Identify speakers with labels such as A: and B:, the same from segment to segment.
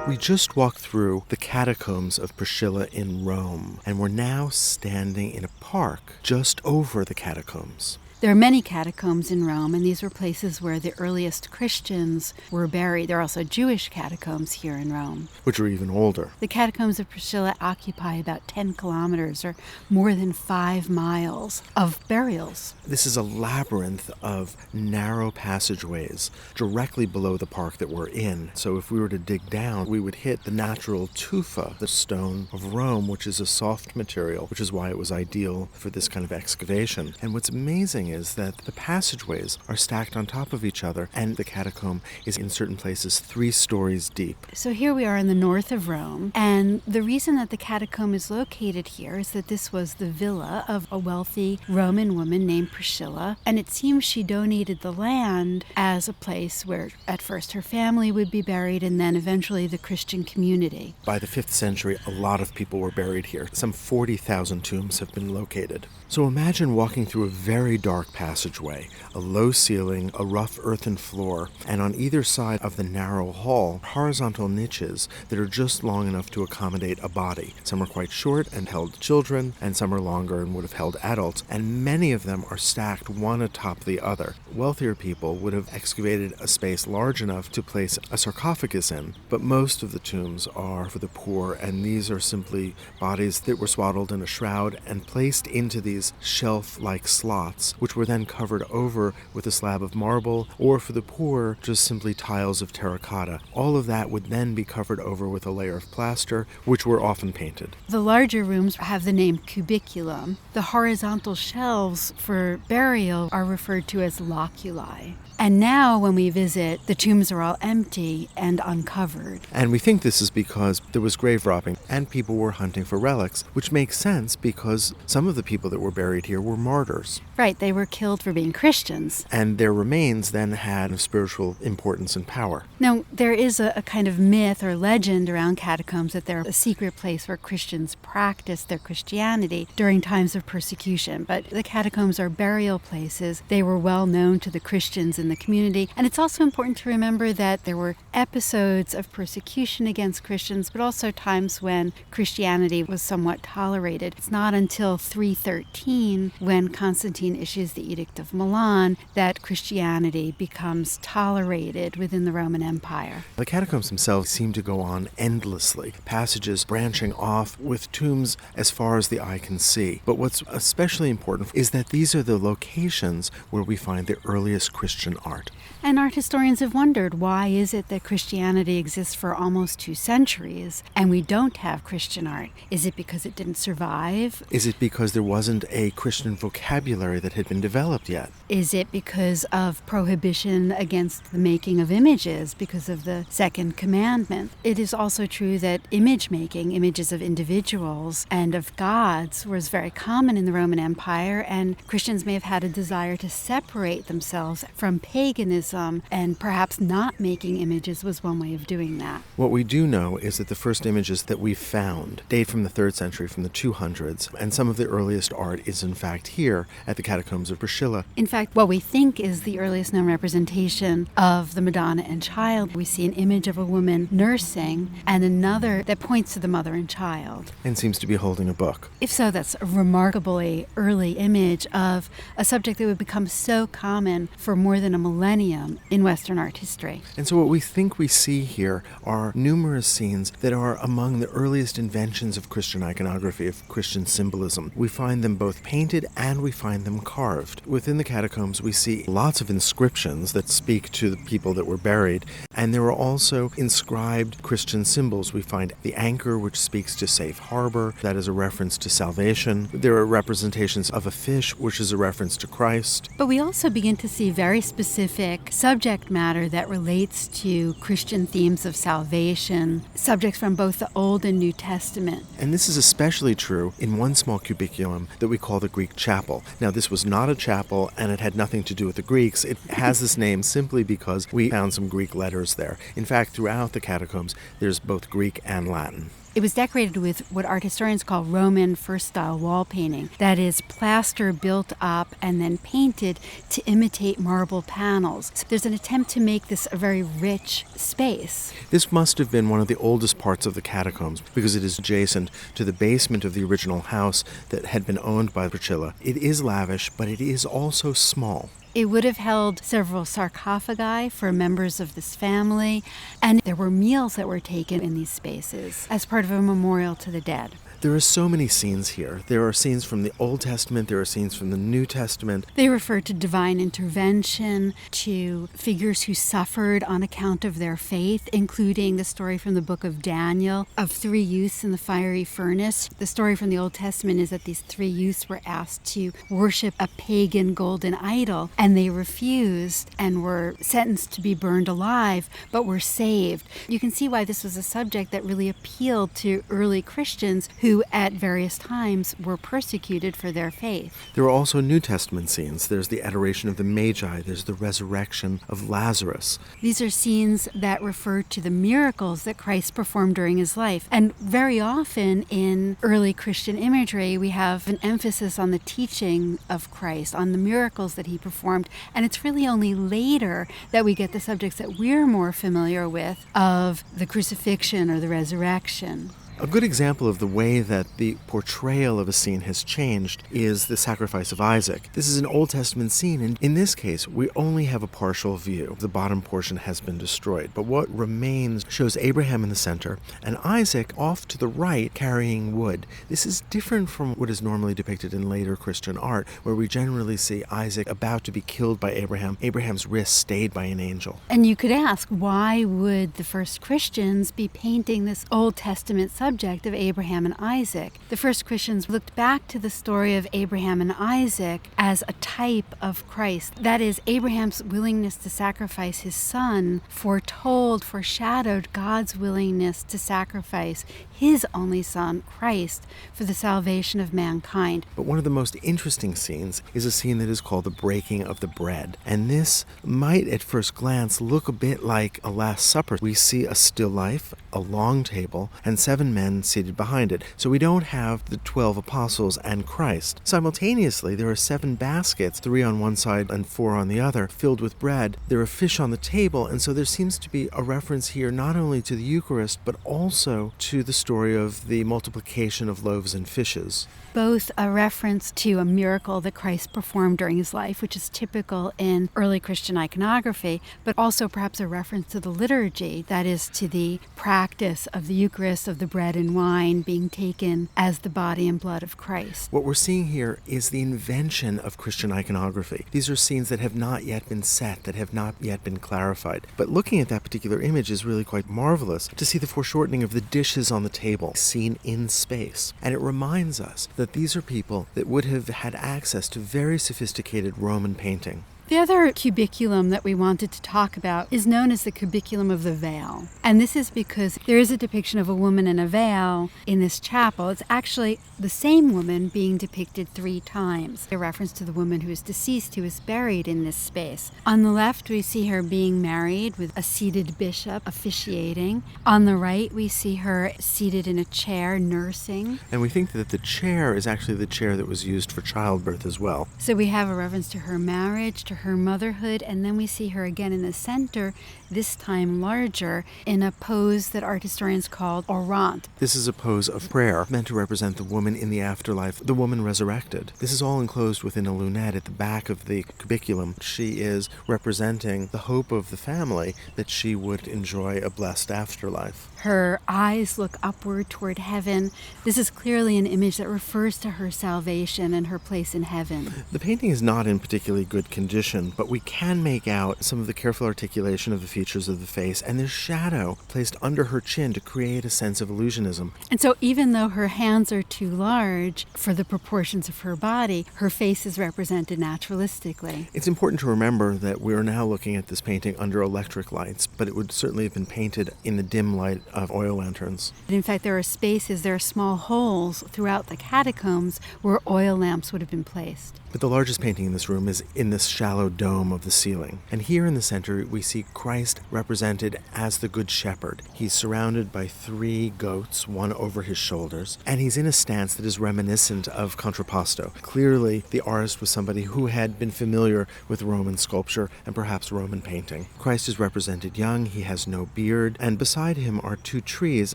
A: We just walked through the Catacombs of Priscilla in Rome, and we're now standing in a park just over the catacombs.
B: There are many catacombs in Rome, and these were places where the earliest Christians were buried. There are also Jewish catacombs here in Rome,
A: Which are even older.
B: The Catacombs of Priscilla occupy about 10 kilometers, or more than 5 miles, of burials.
A: This is a labyrinth of narrow passageways directly below the park that we're in. So if we were to dig down, we would hit the natural tufa, the stone of Rome, which is a soft material, which is why it was ideal for this kind of excavation. And what's amazing is that the passageways are stacked on top of each other, and the catacomb is in certain places 3 stories deep.
B: So here we are in the north of Rome, and the reason that the catacomb is located here is that this was the villa of a wealthy Roman woman named Priscilla, and it seems she donated the land as a place where at first her family would be buried and then eventually the Christian community.
A: By the 5th century, a lot of people were buried here. Some 40,000 tombs have been located. So imagine walking through a very dark passageway, a low ceiling, a rough earthen floor, and on either side of the narrow hall, horizontal niches that are just long enough to accommodate a body. Some are quite short and held children, and some are longer and would have held adults, and many of them are stacked one atop the other. Wealthier people would have excavated a space large enough to place a sarcophagus in, but most of the tombs are for the poor, and these are simply bodies that were swaddled in a shroud and placed into these shelf-like slots, which were then covered over with a slab of marble, or for the poor, just simply tiles of terracotta. All of that would then be covered over with a layer of plaster, which were often painted.
B: The larger rooms have the name cubiculum. The horizontal shelves for burial are referred to as loculi. And now when we visit, the tombs are all empty and uncovered.
A: And we think this is because there was grave robbing and people were hunting for relics, which makes sense because some of the people that were buried here were martyrs.
B: Right, they were killed for being Christians.
A: And their remains then had a spiritual importance and power.
B: Now, there is a kind of myth or legend around catacombs that they're a secret place where Christians practice their Christianity during times of persecution. But the catacombs are burial places. They were well known to the Christians in the community. And it's also important to remember that there were episodes of persecution against Christians, but also times when Christianity was somewhat tolerated. It's not until 313, when Constantine issues the Edict of Milan, that Christianity becomes tolerated within the Roman Empire.
A: The catacombs themselves seem to go on endlessly, passages branching off with tombs as far as the eye can see. But what's especially important is that these are the locations where we find the earliest Christian art.
B: And art historians have wondered, why is it that Christianity exists for almost 2 centuries and we don't have Christian art? Is it because it didn't survive?
A: Is it because there wasn't a Christian vocabulary that had been developed yet?
B: Is it because of prohibition against the making of images, because of the second commandment? It is also true that image making, images of individuals and of gods, was very common in the Roman Empire, and Christians may have had a desire to separate themselves from paganism, and perhaps not making images was one way of doing that.
A: What we do know is that the first images that we've found date from the 3rd century, from the 200s, and some of the earliest art is in fact here at the Catacombs of Priscilla.
B: In fact, what we think is the earliest known representation of the Madonna and Child. We see an image of a woman nursing and another that points to the mother and child.
A: And seems to be holding a book.
B: If so, that's a remarkably early image of a subject that would become so common for more than a millennium in Western art history.
A: And so what we think we see here are numerous scenes that are among the earliest inventions of Christian iconography, of Christian symbolism. We find them both painted and we find them carved. Within the catacombs, we see lots of inscriptions that speak to the people that were buried, and there are also inscribed Christian symbols. We find the anchor, which speaks to safe harbor. That is a reference to salvation. There are representations of a fish, which is a reference to Christ.
B: But we also begin to see very specific subject matter that relates to Christian themes of salvation, subjects from both the Old and New Testament.
A: And this is especially true in one small cubiculum that we call the Greek chapel. Now, this was not a chapel, and it had nothing to do with the Greeks. It has this name simply because we found some Greek letters there. In fact, throughout the catacombs, there's both Greek and Latin.
B: It was decorated with what art historians call Roman first-style wall painting. That is, plaster built up and then painted to imitate marble panels. So there's an attempt to make this a very rich space.
A: This must have been one of the oldest parts of the catacombs because it is adjacent to the basement of the original house that had been owned by Priscilla. It is lavish, but it is also small.
B: It would have held several sarcophagi for members of this family, and there were meals that were taken in these spaces as part of a memorial to the dead.
A: There are so many scenes here. There are scenes from the Old Testament, there are scenes from the New Testament.
B: They refer to divine intervention, to figures who suffered on account of their faith, including the story from the book of Daniel of 3 youths in the fiery furnace. The story from the Old Testament is that these 3 youths were asked to worship a pagan golden idol, and they refused and were sentenced to be burned alive, but were saved. You can see why this was a subject that really appealed to early Christians who at various times were persecuted for their faith.
A: There are also New Testament scenes. There's the adoration of the Magi. There's the resurrection of Lazarus.
B: These are scenes that refer to the miracles that Christ performed during his life. And very often in early Christian imagery, we have an emphasis on the teaching of Christ, on the miracles that he performed. And it's really only later that we get the subjects that we're more familiar with of the crucifixion or the resurrection.
A: A good example of the way that the portrayal of a scene has changed is the sacrifice of Isaac. This is an Old Testament scene, and in this case, we only have a partial view. The bottom portion has been destroyed, but what remains shows Abraham in the center and Isaac off to the right carrying wood. This is different from what is normally depicted in later Christian art, where we generally see Isaac about to be killed by Abraham, Abraham's wrist stayed by an angel.
B: And you could ask, why would the first Christians be painting this Old Testament subject of Abraham and Isaac? The first Christians looked back to the story of Abraham and Isaac as a type of Christ. That is, Abraham's willingness to sacrifice his son foreshadowed God's willingness to sacrifice his only son, Christ, for the salvation of mankind.
A: But one of the most interesting scenes is a scene that is called the breaking of the bread. And this might at first glance look a bit like a Last Supper. We see a still life, a long table, and 7 men seated behind it. So we don't have the 12 apostles and Christ. Simultaneously, there are 7 baskets, 3 on one side and 4 on the other, filled with bread. There are fish on the table, and so there seems to be a reference here not only to the Eucharist, but also to the story of the multiplication of loaves and fishes.
B: Both a reference to a miracle that Christ performed during his life, which is typical in early Christian iconography, but also perhaps a reference to the liturgy, that is, to the practice of the Eucharist, of the bread and wine being taken as the body and blood of Christ.
A: What we're seeing here is the invention of Christian iconography. These are scenes that have not yet been set, that have not yet been clarified. But looking at that particular image is really quite marvelous to see the foreshortening of the dishes on the table seen in space. And it reminds us that these are people that would have had access to very sophisticated Roman painting.
B: The other cubiculum that we wanted to talk about is known as the cubiculum of the veil. And this is because there is a depiction of a woman in a veil in this chapel. It's actually the same woman being depicted 3 times. A reference to the woman who is deceased, who is buried in this space. On the left, we see her being married with a seated bishop officiating. On the right, we see her seated in a chair, nursing.
A: And we think that the chair is actually the chair that was used for childbirth as well.
B: So we have a reference to her marriage, to her motherhood, and then we see her again in the center, this time larger, in a pose that art historians called orant.
A: This is a pose of prayer meant to represent the woman in the afterlife, the woman resurrected. This is all enclosed within a lunette at the back of the cubiculum. She is representing the hope of the family that she would enjoy a blessed afterlife.
B: Her eyes look upward toward heaven. This is clearly an image that refers to her salvation and her place in heaven.
A: The painting is not in particularly good condition, but we can make out some of the careful articulation of the features of the face, and there's shadow placed under her chin to create a sense of illusionism.
B: And so even though her hands are too large for the proportions of her body, her face is represented naturalistically.
A: It's important to remember that we are now looking at this painting under electric lights, but it would certainly have been painted in the dim light of oil lanterns.
B: In fact, there are small holes throughout the catacombs where oil lamps would have been placed.
A: But the largest painting in this room is in this shallow dome of the ceiling. And here in the center, we see Christ represented as the Good Shepherd. He's surrounded by 3 goats, one over his shoulders, and he's in a stance that is reminiscent of contrapposto. Clearly, the artist was somebody who had been familiar with Roman sculpture and perhaps Roman painting. Christ is represented young, he has no beard, and beside him are 2 trees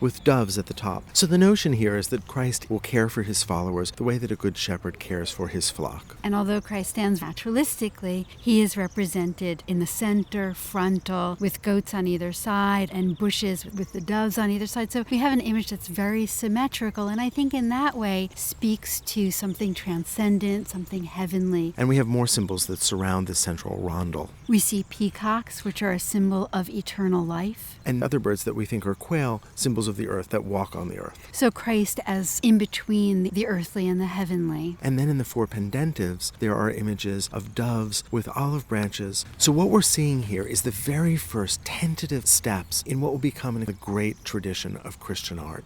A: with doves at the top. So the notion here is that Christ will care for his followers the way that a good shepherd cares for his flock.
B: And although Christ stands naturalistically, he is represented in the center, frontal, with goats on either side and bushes with the doves on either side. So we have an image that's very symmetrical, and I think in that way speaks to something transcendent, something heavenly.
A: And we have more symbols that surround this central rondel.
B: We see peacocks, which are a symbol of eternal life.
A: And other birds that we think are quail, symbols of the earth that walk on the earth.
B: So Christ as in between the earthly and the heavenly.
A: And then in the 4 pendentives, there are images of doves with olive branches. So what we're seeing here is the very first tentative steps in what will become a great tradition of Christian art.